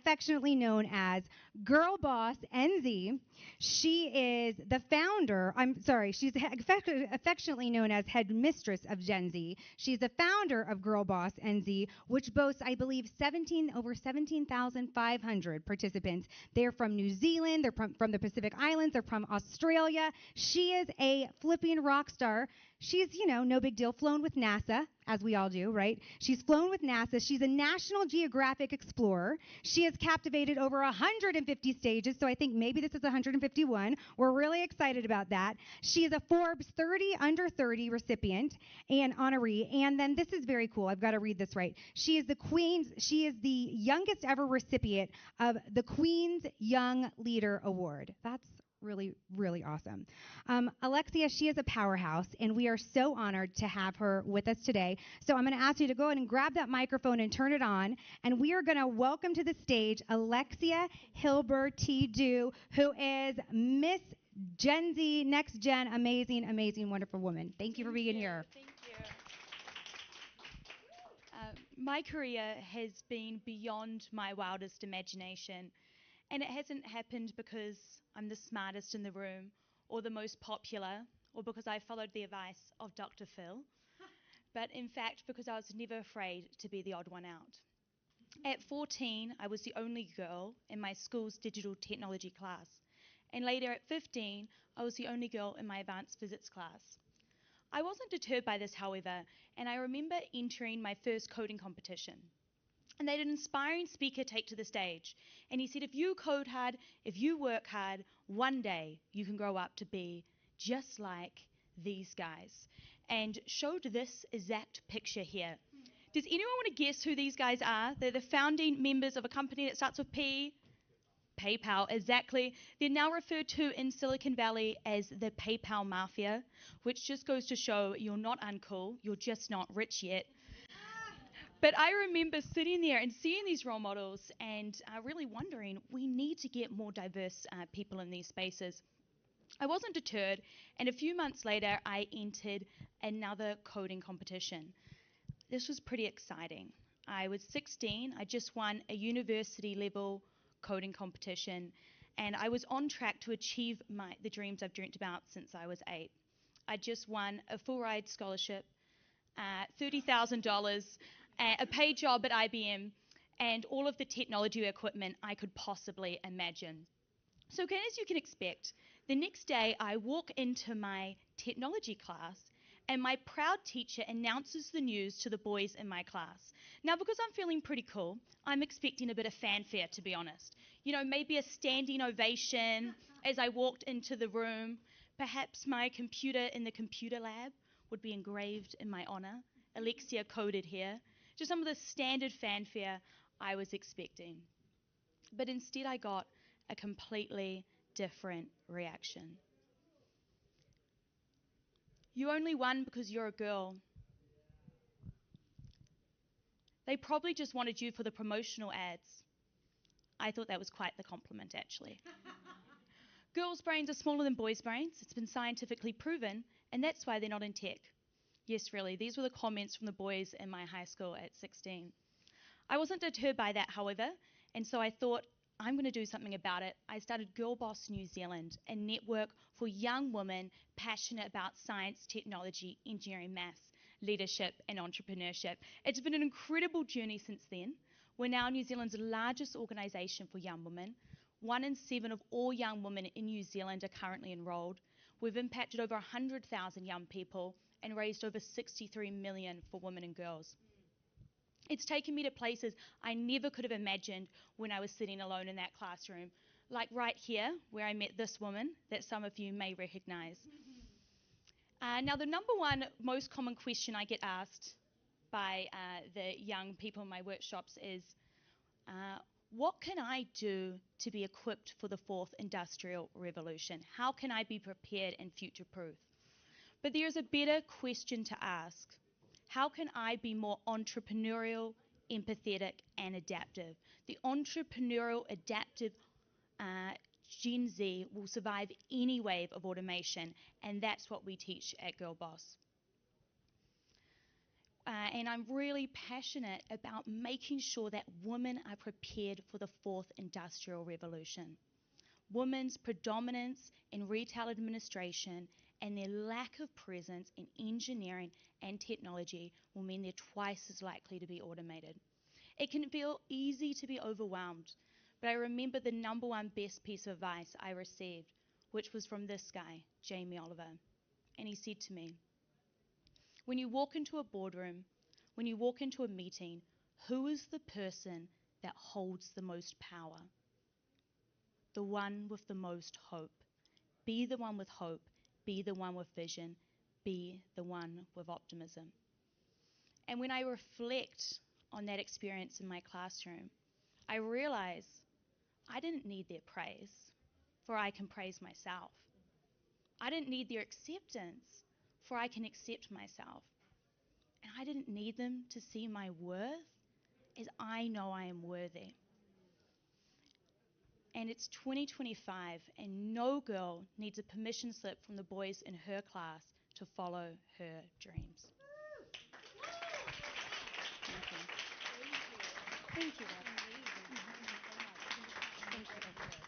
affectionately known as Girl Boss NZ. She is the founder, she's affectionately known as head mistress of Gen Z. She's the founder of Girl Boss NZ, which boasts, I believe, over 17,500 participants. They're from New Zealand, they're from the Pacific Islands, they're from Australia. She is a flipping rock star. She's, no big deal, flown with NASA, as we all do, right? She's flown with NASA. She's a National Geographic explorer. She has captivated over 150 stages, so I think maybe this is 151. We're really excited about that. She is a Forbes 30 under 30 recipient and honoree. And then this is very cool. I've got to read this right. She is the youngest ever recipient of the Queen's Young Leader Award. That's really, really awesome. Alexia, she is a powerhouse, and we are so honored to have her with us today. So I'm going to ask you to go ahead and grab that microphone and turn it on, and we are going to welcome to the stage Alexia Hilber-T. who is Miss Gen Z, Next Gen, amazing, amazing, wonderful woman. Thank you for being here. Thank you. My career has been beyond my wildest imagination. And it hasn't happened because I'm the smartest in the room or the most popular or because I followed the advice of Dr. Phil, but in fact because I was never afraid to be the odd one out. At 14, I was the only girl in my school's digital technology class. And later at 15, I was the only girl in my advanced physics class. I wasn't deterred by this, however, and I remember entering my first coding competition. And they had an inspiring speaker take to the stage. And he said, if you code hard, if you work hard, one day you can grow up to be just like these guys. And showed this exact picture here. Does anyone want to guess who these guys are? They're the founding members of a company that starts with P. PayPal, exactly. They're now referred to in Silicon Valley as the PayPal Mafia, which just goes to show you're not uncool, you're just not rich yet. But I remember sitting there and seeing these role models and really wondering, we need to get more diverse people in these spaces. I wasn't deterred, and a few months later, I entered another coding competition. This was pretty exciting. I was 16, I just won a university-level coding competition, and I was on track to achieve the dreams I've dreamt about since I was 8. I just won a full-ride scholarship, $30,000, a paid job at IBM, and all of the technology equipment I could possibly imagine. So as you can expect, the next day I walk into my technology class and my proud teacher announces the news to the boys in my class. Now, because I'm feeling pretty cool, I'm expecting a bit of fanfare, to be honest. Maybe a standing ovation as I walked into the room. Perhaps my computer in the computer lab would be engraved in my honor. Alexia coded here. Just some of the standard fanfare I was expecting. But instead I got a completely different reaction. You only won because you're a girl. They probably just wanted you for the promotional ads. I thought that was quite the compliment, actually. Girls' brains are smaller than boys' brains. It's been scientifically proven, and that's why they're not in tech. Yes, really, these were the comments from the boys in my high school at 16. I wasn't deterred by that, however, and so I thought, I'm going to do something about it. I started Girl Boss New Zealand, a network for young women passionate about science, technology, engineering, maths, leadership, and entrepreneurship. It's been an incredible journey since then. We're now New Zealand's largest organisation for young women. 1 in 7 of all young women in New Zealand are currently enrolled. We've impacted over 100,000 young people and raised over 63 million for women and girls. It's taken me to places I never could have imagined when I was sitting alone in that classroom, like right here, where I met this woman that some of you may recognize. Now, the number one most common question I get asked by the young people in my workshops is, what can I do to be equipped for the 4th industrial revolution? How can I be prepared and future-proof? But there is a better question to ask. How can I be more entrepreneurial, empathetic, and adaptive? The entrepreneurial, adaptive Gen Z will survive any wave of automation, and that's what we teach at Girl Boss. And I'm really passionate about making sure that women are prepared for the fourth industrial revolution. Women's predominance in retail administration and their lack of presence in engineering and technology will mean they're twice as likely to be automated. It can feel easy to be overwhelmed, but I remember the number one best piece of advice I received, which was from this guy, Jamie Oliver. And he said to me, when you walk into a boardroom, when you walk into a meeting, who is the person that holds the most power? The one with the most hope. Be the one with hope. Be the one with vision. Be the one with optimism. And when I reflect on that experience in my classroom, I realize I didn't need their praise, for I can praise myself. I didn't need their acceptance, for I can accept myself. And I didn't need them to see my worth, as I know I am worthy. And it's 2025, and no girl needs a permission slip from the boys in her class to follow her dreams. Thank you. Thank you, Rob.